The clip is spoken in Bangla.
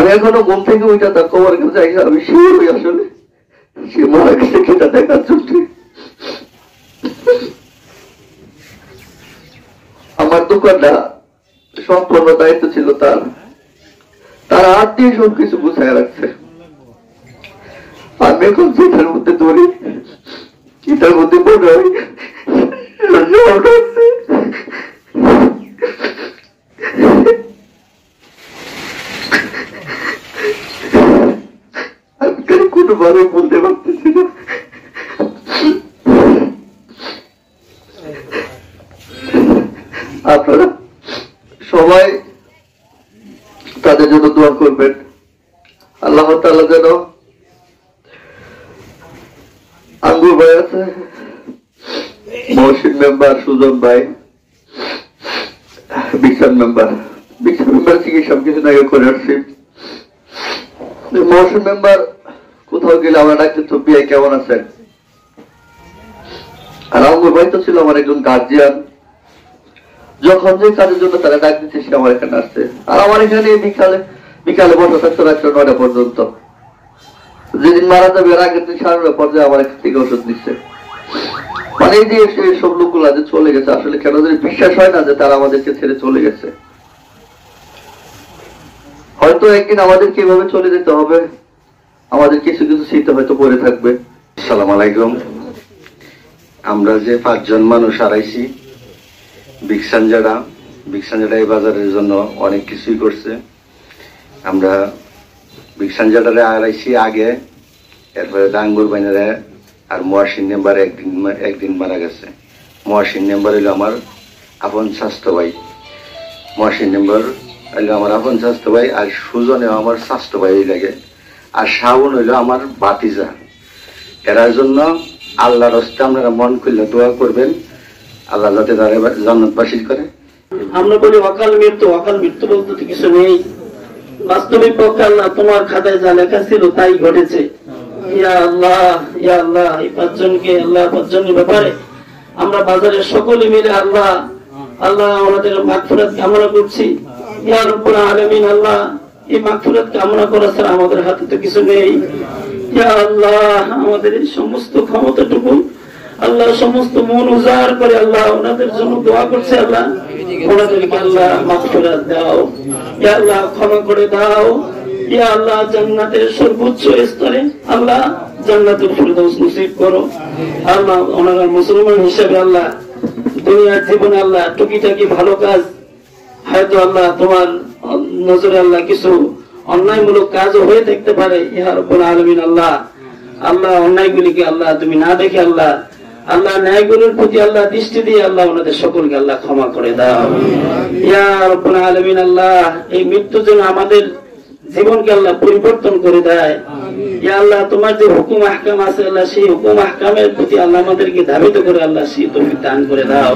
আমি এখনো ঘুম থেকে ওইটা তার কবর কাছে যাই, আমি শিওর হই আসলে সে মারা গেছে কিনা দেখার জন্য। আমার দোকানটা সম্পূর্ণ দায়িত্ব ছিল তার, তার হাত দিয়ে সবকিছু গুছায় রাখছে। আমি এখন যেটার মধ্যে ধরি এটার মধ্যে মনে হয় আমি কোনোভাবে বলতে পারতেছি না। আপনারা সবাই তাদের জন্য দোয়া করবেন, আল্লাহ তাআলা যেন আঙ্গুর ভাই আছে, মহসিন মেম্বার, সুজন ভাই, বিশাল মেম্বার চিকিৎসা কিছু আগে করে আসছি। মহসিন মেম্বার কোথাও গেলে আমরা ডাকতে তো বিয়ে কেমন আছেন, আর আঙ্গুর ভাই তো ছিল আমার একজন গার্জিয়ান, যখন যে কাজের জন্য তারা ডাক দিচ্ছে সে আমার এখানে আসছে। আর আমার এখানে বিকালে বসে থাকতে রাখছে 9টা পর্যন্ত। যেদিন মারা যাবে এর আগের দিন 9:30 পর্যায়ে আমার এখান থেকে ওষুধ দিচ্ছে। মানে এই যে সব লোকগুলা যে চলে গেছে, আসলে কেন যদি বিশ্বাস হয় না যে তারা আমাদেরকে ছেড়ে চলে গেছে। হয়তো একদিন আমাদেরকে এভাবে চলে যেতে হবে, আমাদের কিছু কিছু স্মৃতি হয়তো পড়ে থাকবে। আসসালামু আলাইকুম। আমরা যে 5 জন মানুষ হারাইছি, বিকসানজাড়া এই বাজারের জন্য অনেক কিছুই করছে। আমরা বিকসানজাড়ারে হারাইছি আগে, এরপরে ডাঙ্গুর বাইনারে আর মহাসিন মেম্বার একদিন মারা গেছে। মহাসিন মেম্বার হইল আমার আপন স্বাস্থ্য ভাই, মহাসিন মেম্বার হইল আমার আপন স্বাস্থ্য ভাই, আর সুজনে আমার স্বাস্থ্য ভাই লাগে, আর শাওন হইল আমার ভাতিজা। এরার জন্য আল্লাহর রাস্তায় আপনারা মন খুললে দোয়া করবেন, আল্লাহ যাতে তারা জান্নাতবাসী করে। আমরা বলি অকাল মৃত্যু বলতে তো কিছু নেই। বাস্তবিক পক্ষে আল্লাহ তোমার খাতায় যা লেখা ছিল তাই ঘটেছে। ইয়া আল্লাহ, ইয়া আল্লাহ, এই 5 জনকে আল্লাহ 5 জনের ব্যাপারে আমরা বাজারের সকলে মিলে আল্লাহ আমাদের মাগফিরাত কামনা করছি। ইয়া রব্বুল আলামিন, আল্লাহ এই মাগফিরাত কামনা করা ছাড়া আমাদের হাতে তো কিছু নেই। ইয়া আল্লাহ, আমাদের এই সমস্ত ক্ষমতাটুকু আল্লাহ সমস্ত মন উজাড় করে আল্লাহ ওনাদের জন্য দোয়া করছে। আল্লাহ ওনাদেরকে আল্লাহ মাগফিরাত দাও, ইয়া আল্লাহ ক্ষমা করে দাও। ইয়া আল্লাহ জান্নাতের সর্বোচ্চ স্তরে আল্লাহ জান্নাতুল ফিরদাউস নসিব করো। আল্লাহ ওনারা মুসলমান হিসেবে আল্লাহ দুনিয়ার জীবনে আল্লাহ টুকিটাকি ভালো কাজ হয়তো আল্লাহ তোমার নজরে আল্লাহ কিছু অন্যায়মূলক কাজও হয়ে থাকতে পারে। ইয়া রাব্বুল আলামিন, আল্লাহ অন্যায়গুলিকে আল্লাহ তুমি না দেখে আল্লাহ ন্যায়গুলোর প্রতি আল্লাহ দৃষ্টি দিয়ে আল্লাহ ওনাদের সকলকে আল্লাহ ক্ষমা করে দাও। ইয়া রাব্বুল আলামিন, আল্লাহ এই মৃত্যু যেন আমাদের জীবনকে আল্লাহ পরিবর্তন করে দেয়। ইয়া আল্লাহ তোমার যে হুকুম আহকাম আছে আল্লাহ সেই হুকুম আহকামের প্রতি আল্লাহ আমাদেরকে ধাবিত করে আল্লাহ সেই তৌফিক দান করে দাও।